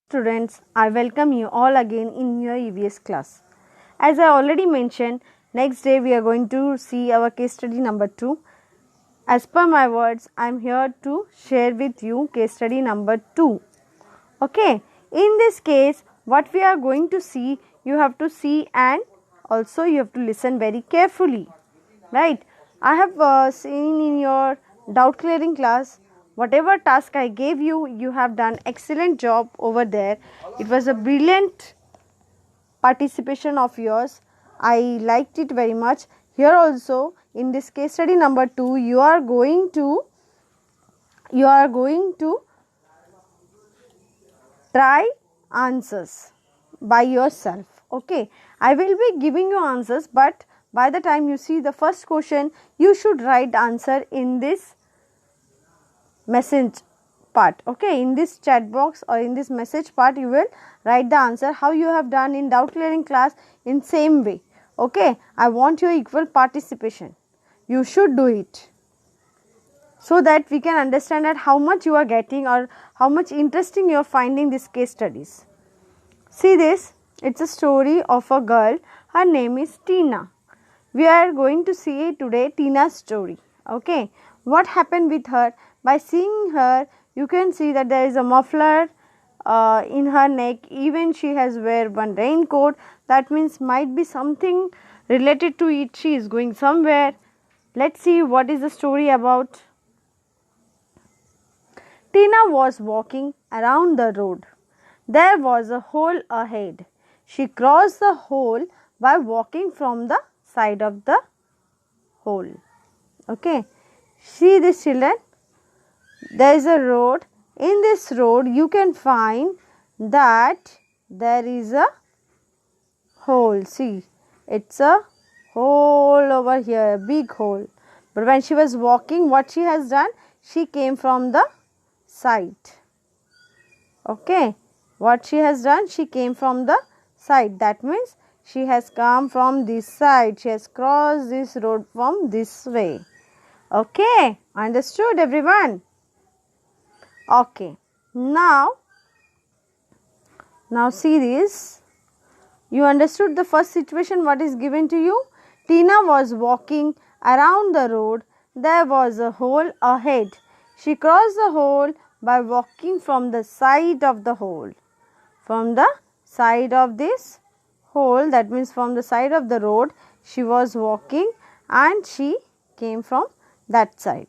Students, I welcome you all again in your EVS class. As I already mentioned, next day we are going to see our case study number 2. As per my words, I am here to share with you case study number 2. Okay, in this case, what we are going to see, you have to see and also you have to listen very carefully. Right? I have seen in your doubt clearing class, whatever task I gave you, you have done excellent job over there. It was a brilliant participation of yours. I liked it very much. Here also in this case study number 2, you are going to try answers by yourself. Okay, I will be giving you answers, but by the time you see the first question, you should write answer in this message part. Okay, in this chat box or in this message part, you will write the answer how you have done in doubt clearing class in same way. Okay, I want your equal participation. You should do it so that we can understand that how much you are getting or how much interesting you are finding these case studies. See this, it's a story of a girl. Her name is Tina. We are going to see today Tina's story. Okay, what happened with her? By seeing her, you can see that there is a muffler in her neck. Even she has wear one raincoat. That means might be something related to it. She is going somewhere. Let's see what is the story about. Tina was walking around the road. There was a hole ahead. She crossed the hole by walking from the side of the hole. Okay, see this children, there is a road. In this road you can find that there is a hole. See, it's a hole over here, a big hole. But when she was walking, what she has done, she came from the side. Okay, what she has done, she came from the side. That means she has come from this side. She has crossed this road from this way. Okay, understood everyone? Okay, now see this. You understood the first situation what is given to you. Tina was walking around the road. There was a hole ahead. She crossed the hole by walking from the side of the hole. From the side of this hole, that means from the side of the road, she was walking and she came from that side.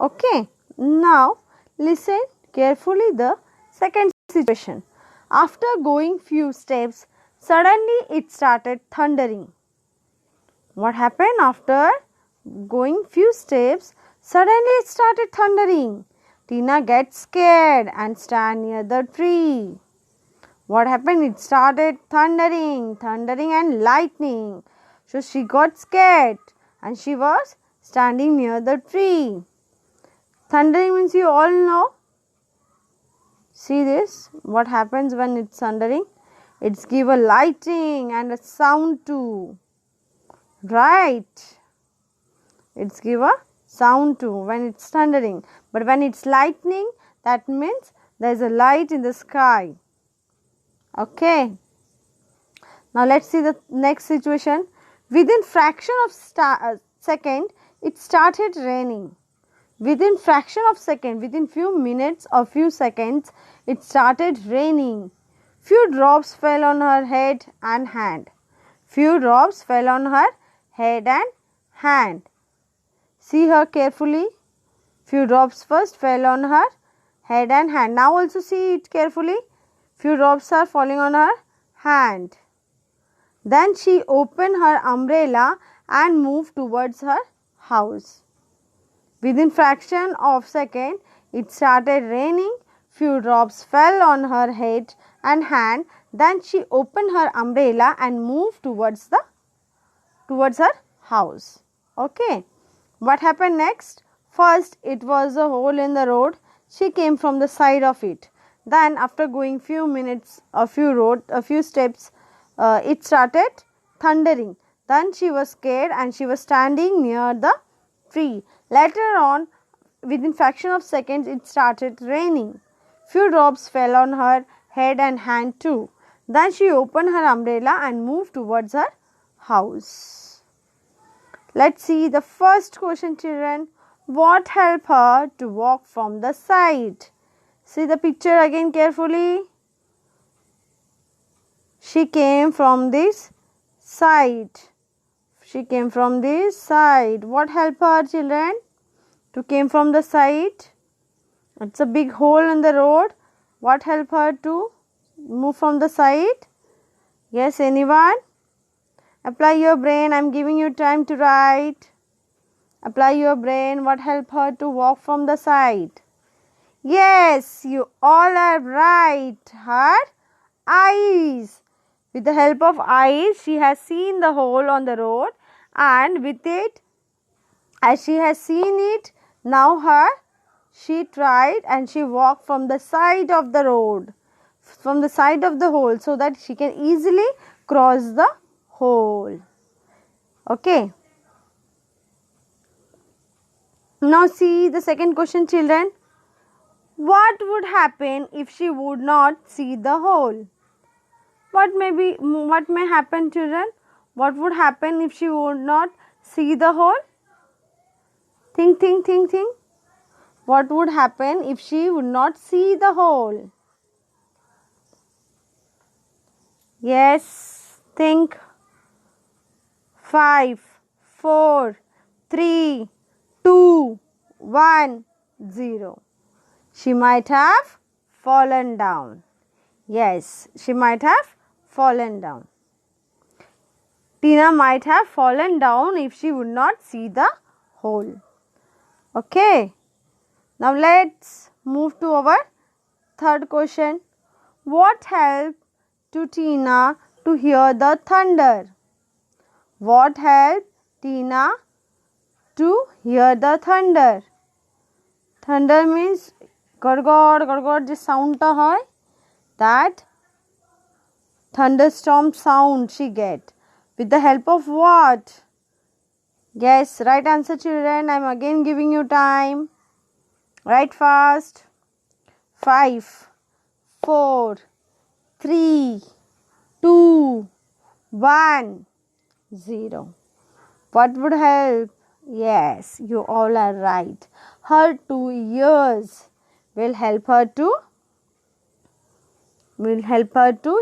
Okay, now listen carefully the second situation. After going few steps, suddenly it started thundering. What happened after going few steps? Suddenly it started thundering. Tina gets scared and stand near the tree. What happened? It started thundering and lightning. So she got scared and she was standing near the tree. Thundering means you all know. See this, what happens when it's thundering? It's give a lightning and a sound too. Right. It's give a sound too when it's thundering. But when it's lightning, that means there is a light in the sky. Okay. Now let's see the next situation. Within fraction of second, it started raining. Within fraction of second, within few minutes or few seconds, it started raining. Few drops fell on her head and hand. Few drops fell on her head and hand. See her carefully. Few drops first fell on her head and hand. Now also see it carefully. Few drops are falling on her hand. Then she opened her umbrella and moved towards her house. Within fraction of second, it started raining. Few drops fell on her head and hand. Then she opened her umbrella and moved towards her house. Okay. What happened next? First, it was a hole in the road. She came from the side of it. Then, after going few minutes, a few steps, it started thundering. Then she was scared and she was standing near the tree. Later on, within fraction of seconds, it started raining. Few drops fell on her head and hand too. Then she opened her umbrella and moved towards her house. Let's see the first question, children. What helped her to walk from the side? See the picture again carefully. She came from this side. She came from this side. What helped her, children, to came from the side? It's a big hole in the road. What helped her to move from the side? Yes, anyone? Apply your brain. I am giving you time to write. Apply your brain. What helped her to walk from the side? Yes, you all are right. Her eyes. With the help of eyes, she has seen the hole on the road, and with it, as she has seen it, now she tried and she walked from the side of the road, from the side of the hole, so that she can easily cross the hole. Okay. Now see the second question, children. What would happen if she would not see the hole? What may happen, children? What would happen if she would not see the hole? Think. What would happen if she would not see the hole? Yes, think. 5, 4, 3, 2, 1, 0. She might have fallen down. Yes, she might have fallen down. Tina might have fallen down if she would not see the hole. Okay. Now let's move to our third question. What helped to Tina to hear the thunder? What helped Tina to hear the thunder? Thunder means गड़गड़ गड़गड़ जो sound टा है, that thunderstorm sound she get. With the help of what? Yes, right answer, children. I am again giving you time. Write fast. 5, 4, 3, 2, 1, 0. What would help? Yes, you all are right. Her 2 ears will help her to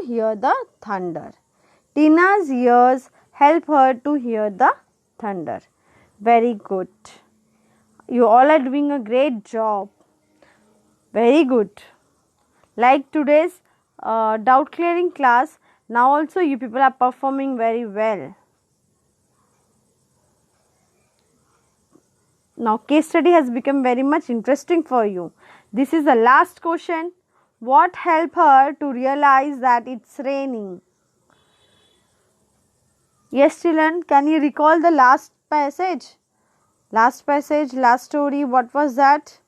hear the thunder. Tina's ears help her to hear the thunder. Very good. You all are doing a great job. Very good. Like today's doubt clearing class, now also you people are performing very well. Now case study has become very much interesting for you. This is the last question. What helped her to realize that it's raining? Yes, children, can you recall the last passage? Last story, what was that?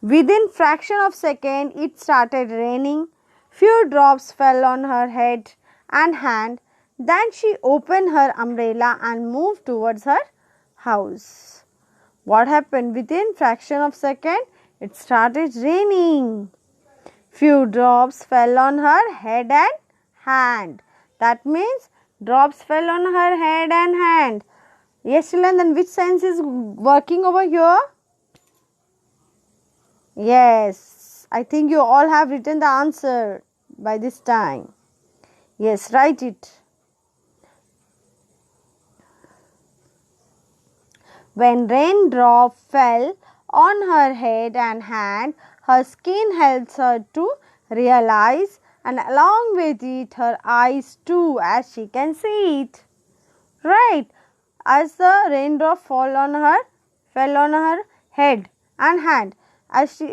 Within fraction of second, it started raining. Few drops fell on her head and hand. Then she opened her umbrella and moved towards her house. What happened? Within fraction of second, it started raining. Few drops fell on her head and hand. That means drops fell on her head and hand. Yes, children, then which sense is working over here? Yes, I think you all have written the answer by this time. Yes, write it. When raindrop fell on her head and hand, her skin helps her to realize, and along with it her eyes too, as she can see it. Right, as the raindrop fell on her head and hand, as she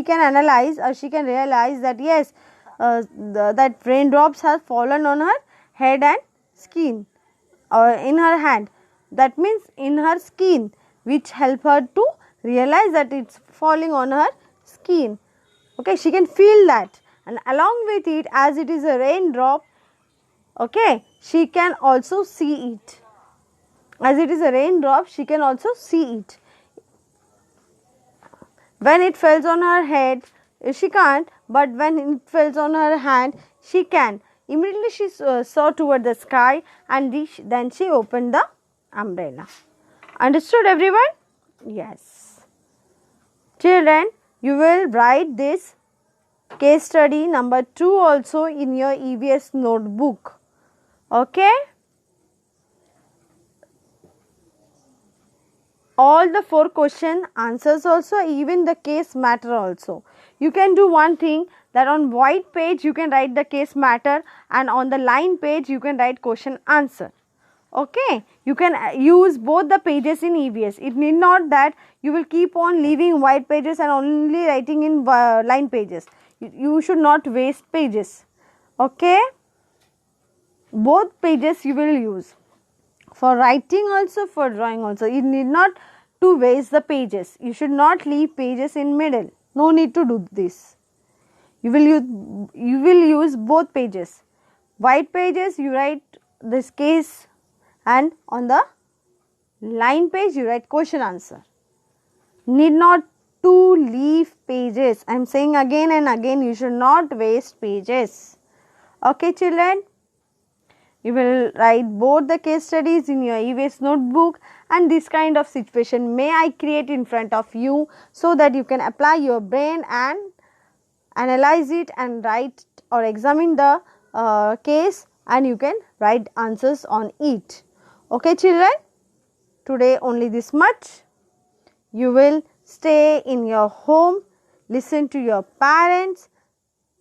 can analyze, or she can realize that yes, that raindrops have fallen on her head and skin, or in her hand. That means in her skin, which help her to realize that it's falling on her skin. Okay, she can feel that, and along with it, as it is a raindrop, okay, she can also see it. As it is a raindrop, she can also see it. When it falls on her head, She can't, but when it falls on her hand, she can. Immediately she saw toward the sky, and then she opened the umbrella. Understood everyone? Yes. Children, you will write this case study number 2 also in your EVS notebook. Okay? All the 4 question answers also, even the case matter also. You can do one thing, that on white page you can write the case matter, and on the line page you can write question answer. Okay, you can use both the pages in EVS. It need not that you will keep on leaving white pages and only writing in line pages. You should not waste pages. Okay, both pages you will use for writing also, for drawing also. You need not to waste the pages. You should not leave pages in middle. No need to do this. You will use both pages. White pages you write this case, and on the line page you write question answer. Need not to leave pages. I am saying again and again, you should not waste pages. Okay children, you will write both the case studies in your EVS notebook, and this kind of situation may I create in front of you, so that you can apply your brain and analyze it and write or examine the case, and you can write answers on it. Okay children, today only this much. You will stay in your home, listen to your parents,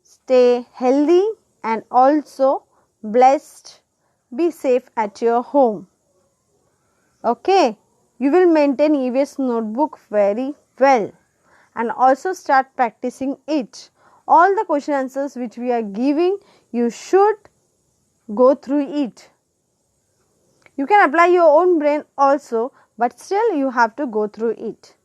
stay healthy and also blessed. Be safe at your home. Okay, you will maintain EVS notebook very well, and also start practicing it. All the question answers which we are giving, you should go through it. You can apply your own brain also, but still you have to go through it.